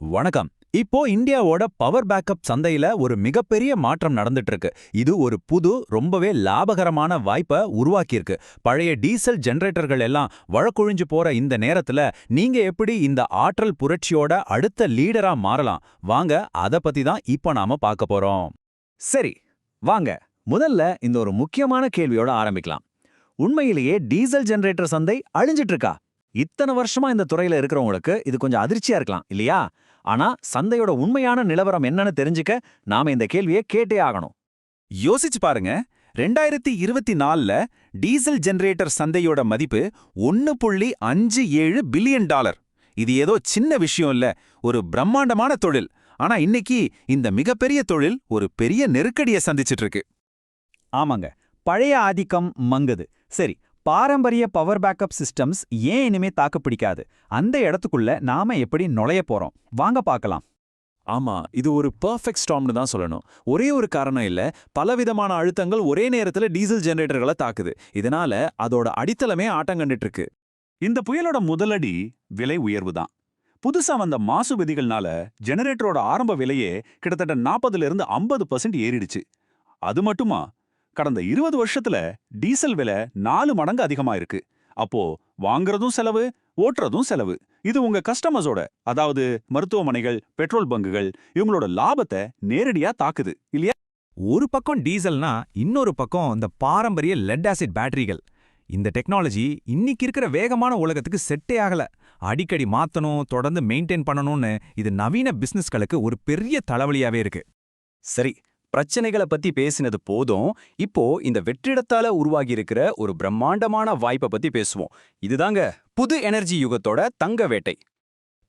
வணக்கம். இப்போ இந்தியாவோட பவர் பேக்கப் சந்தையில ஒரு மிகப்பெரிய மாற்றம் நடந்துட்டு இருக்கு. இது ஒரு புது ரொம்பவே லாபகரமான வாய்ப்பை உருவாக்கியிருக்கு. பழைய டீசல் ஜெனரேட்டர்கள் எல்லாம் வழக்கொழிஞ்சு போற இந்த நேரத்துல நீங்க எப்படி இந்த ஆற்றல் புரட்சியோட அடுத்த லீடரா மாறலாம்? வாங்க அத பத்தி தான் இப்போ நாம பார்க்க போறோம். சரி, வாங்க முதல்ல இந்த ஒரு முக்கியமான கேள்வியோட ஆரம்பிக்கலாம். உண்மையிலேயே டீசல் ஜெனரேட்டர் சந்தை அழிஞ்சிட்டு இருக்கா? இத்தனை வருஷமா இந்த துறையில இருக்கிறவங்களுக்கு இது கொஞ்சம் அதிர்ச்சியா இருக்கலாம் இல்லையா? ஆனா சந்தையோட உண்மையான நிலவரம் என்னன்னு தெரிஞ்சுக்க நாம இந்த கேள்வியை கேட்டே ஆகணும். யோசிச்சு பாருங்க. 2024ல டீசல் ஜெனரேட்டர் சந்தையோட மதிப்பு $1.57 பில்லியன். இது ஏதோ சின்ன விஷயம் இல்ல, ஒரு பிரம்மாண்டமான தொழில். ஆனா இன்னைக்கு இந்த மிகப்பெரிய தொழில் ஒரு பெரிய நெருக்கடியை சந்திச்சிட்டு இருக்கு. ஆமாங்க, பழைய ஆதிக்கம் மங்குது. சரி, பாரம்பரிய பவர் பேக்கப் சிஸ்டம்ஸ் ஏன் இனிமே தாக்கு பிடிக்காது? அந்த இடத்துக்குள்ள நாம எப்படி நுழைய போறோம்? வாங்க பார்க்கலாம். ஆமா, இது ஒரு பெர்ஃபெக்ட் ஸ்டார்ம்னு தான் சொல்லணும். ஒரே ஒரு காரணம் இல்ல, பலவிதமான அழுத்தங்கள் ஒரே நேரத்துல டீசல் ஜெனரேட்டர்களை தாக்குது. இதனால அதோட அடித்தளமே ஆட்டங்கண்டுட்டு இருக்கு. இந்த புயலோட முதலடி விலை உயர்வு தான். புதுசா வந்த மாசு விதிகள்னால ஜெனரேட்டரோட ஆரம்ப விலையே கிட்டத்தட்ட 40லிருந்து 50% ஏறிடுச்சு. அது மட்டுமா, கடந்த 20 வருஷத்துல டீசல் விலை 4 மடங்கு அதிகமா இருக்கு. அப்போ வாங்குறதும் செலவு, ஓட்டுறதும் செலவு. இது உங்க கஸ்டமர்ஸோட, அதாவது மருத்துவமனைகள், பெட்ரோல் பங்குகள், இவங்களோட லாபத்தை நேரடியா தாக்குது இல்லையா? ஒரு பக்கம் டீசல்னா இன்னொரு பக்கம் இந்த பாரம்பரிய லெட் ஆசிட் பேட்டரிகள். இந்த டெக்னாலஜி இன்னைக்கு இருக்கிற வேகமான உலகத்துக்கு செட்டே ஆகல. அடிக்கடி மாத்தணும், தொடர்ந்து மெயின்டைன் பண்ணணும்னு இது நவீன பிசினஸ்களுக்கு ஒரு பெரிய தலைவலியாவே இருக்கு. சரி, பிரச்சனைகளை பத்தி பேசினது போதும். இப்போ இந்த வெற்றிடத்தால உருவாகி இருக்கிற ஒரு பிரம்மாண்டமான வாய்ப்பை பத்தி பேசுவோம். இதுதாங்க புது எனர்ஜி யுகத்தோட தங்க வேட்டை.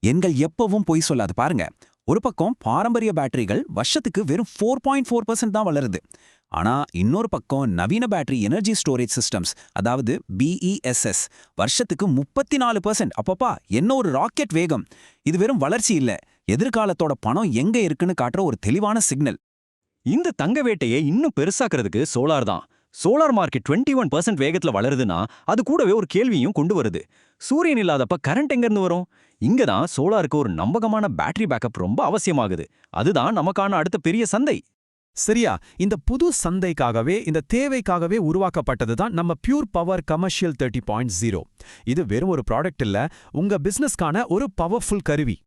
எண்கள் எப்பவும் பொய் சொல்லாது பாருங்க. ஒரு பக்கம் பாரம்பரிய பேட்டரிகள் வருஷத்துக்கு வெறும் 4.4% தான் வளருது. ஆனா இன்னொரு பக்கம் நவீன பேட்டரி எனர்ஜி ஸ்டோரேஜ் சிஸ்டம்ஸ், அதாவது BESS, வருஷத்துக்கு 34%. அப்பப்பா, என்ன ஒரு ராக்கெட் வேகம்! இது வெறும் வளர்ச்சி இல்ல, எதிர்காலத்தோட பணம் எங்க இருக்குன்னு காட்டுற ஒரு தெளிவான சிக்னல். இந்த தங்க வேட்டையை இன்னும் பெருசாக்குறதுக்கு சோலார் தான். சோலார் மார்க்கெட் 21% வேகத்துல வளருதுன்னா அது கூடவே ஒரு கேள்வியும் கொண்டு வருது. சூரியன் இல்லாதப்ப கரண்ட் எங்கிருந்து வரும்? இங்கதான் சோலாருக்கு ஒரு நம்பகமான பேட்டரி பேக்கப் ரொம்ப அவசியமாகுது. அதுதான் நமக்கான அடுத்த பெரிய சந்தை. சரியா, இந்த புது சந்தைக்காகவே, இந்த தேவைக்காகவே உருவாக்கப்பட்டது தான் நம்ம பியூர் பவர் கமர்ஷியல் 30.0. இது வெறும் ஒரு ப்ராடக்ட் இல்ல, உங்க பிசினஸ்க்கான ஒரு பவர்ஃபுல் கருவி.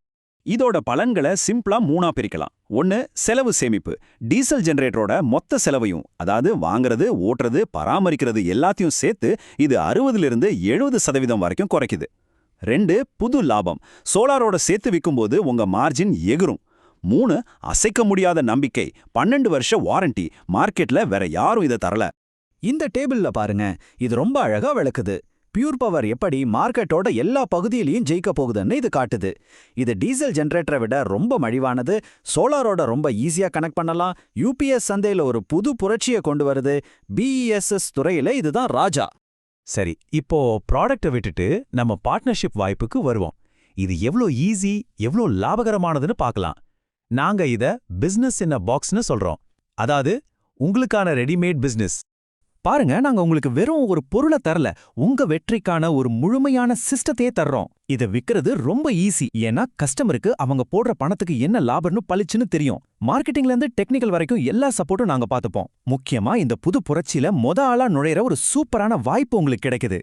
இதோட பலன்களை சிம்பிளா 3ஆ பிரிக்கலாம். 1, செலவு சேமிப்பு. டீசல் ஜெனரேட்டரோட மொத்த செலவையும், அதாவது வாங்குறது, ஓட்டுறது, பராமரிக்கிறது எல்லாத்தையும் சேர்த்து இது 60லிருந்து 70% வரைக்கும் குறைக்குது. 2, புது லாபம். சோலாரோட சேர்த்து விற்கும்போது உங்க மார்ஜின் எகிரும். 3, அசைக்க முடியாத நம்பிக்கை. 12 வருஷ வாரண்டி. மார்க்கெட்ல வேற யாரும் இதை தரல. இந்த டேபிள்ல பாருங்க, இது ரொம்ப அழகா விளக்குது. பியூர் பவர் எப்படி மார்க்கெட்டோட எல்லா பகுதியிலையும் ஜெயிக்க போகுதுன்னு இது காட்டுது. இது டீசல் ஜெனரேட்டரை விட ரொம்ப மலிவானது, சோலாரோட ரொம்ப ஈஸியா கனெக்ட் பண்ணலாம், UPS சந்தையில ஒரு புது புரட்சியை கொண்டு வருது, BESS துறையில இதுதான் ராஜா. சரி, இப்போ ப்ராடக்ட்டை விட்டுட்டு நம்ம பார்ட்னர்ஷிப் வாய்ப்புக்கு வருவோம். இது எவ்ளோ ஈஸி, எவ்ளோ லாபகரமானதுன்னு பார்க்கலாம். நாங்க இத பிசினஸ் இன் அ பாக்ஸ்னு சொல்றோம். அதாவது உங்களுக்கான ரெடிமேட் பிசினஸ். பாருங்க, நாங்க உங்களுக்கு வெறும் ஒரு பொருளை தரல, உங்க வெற்றிக்கான ஒரு முழுமையான சிஸ்டத்தையே தர்றோம். இதை விக்கிறது ரொம்ப ஈஸி, ஏன்னா கஸ்டமருக்கு அவங்க போடுற பணத்துக்கு என்ன லாபம்னு பளிச்சுன்னு தெரியும். மார்க்கெட்டிங்ல இருந்து டெக்னிக்கல் வரைக்கும் எல்லா சப்போர்ட்டும் நாங்க பார்த்துப்போம். முக்கியமா இந்த புது புரட்சியில ஆளா நுழையிற ஒரு சூப்பரான வாய்ப்பு உங்களுக்கு கிடைக்குது.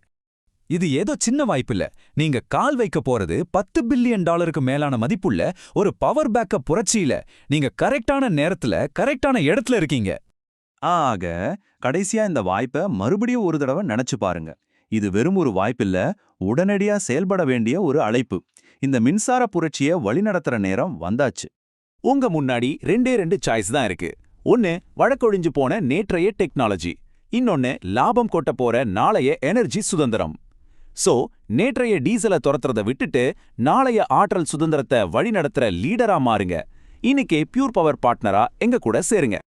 இது ஏதோ சின்ன வாய்ப்பில்ல. நீங்க கால் வைக்க போறது $10 பில்லியன் மேலான மதிப்புள்ள ஒரு பவர் பேக்கப் புரட்சியில. நீங்க கரெக்டான நேரத்துல கரெக்டான இடத்துல இருக்கீங்க. ஆக கடைசியா இந்த வாய்ப்பை மறுபடியும் ஒரு தடவை நினைச்சு பாருங்க. இது வெறும் ஒரு வாய்ப்பில்ல, உடனடியா செயல்பட வேண்டிய ஒரு அழைப்பு. இந்த மின்சார புரட்சியை வழிநடத்துற நேரம் வந்தாச்சு. உங்க முன்னாடி 2 சாய்ஸ் தான் இருக்கு. ஒன்னு வழக்கொழிஞ்சு போன நேற்றைய டெக்னாலஜி, இன்னொன்னு லாபம் கொட்ட போற நாளைய எனர்ஜி சுதந்திரம். சோ, நேற்றைய டீசலை துரத்துறத விட்டுட்டு நாளைய ஆற்றல் சுதந்திரத்தை வழிநடத்துற லீடரா மாறுங்க. இன்னைக்கே பியூர் பவர் பார்ட்னரா எங்க கூட சேருங்க.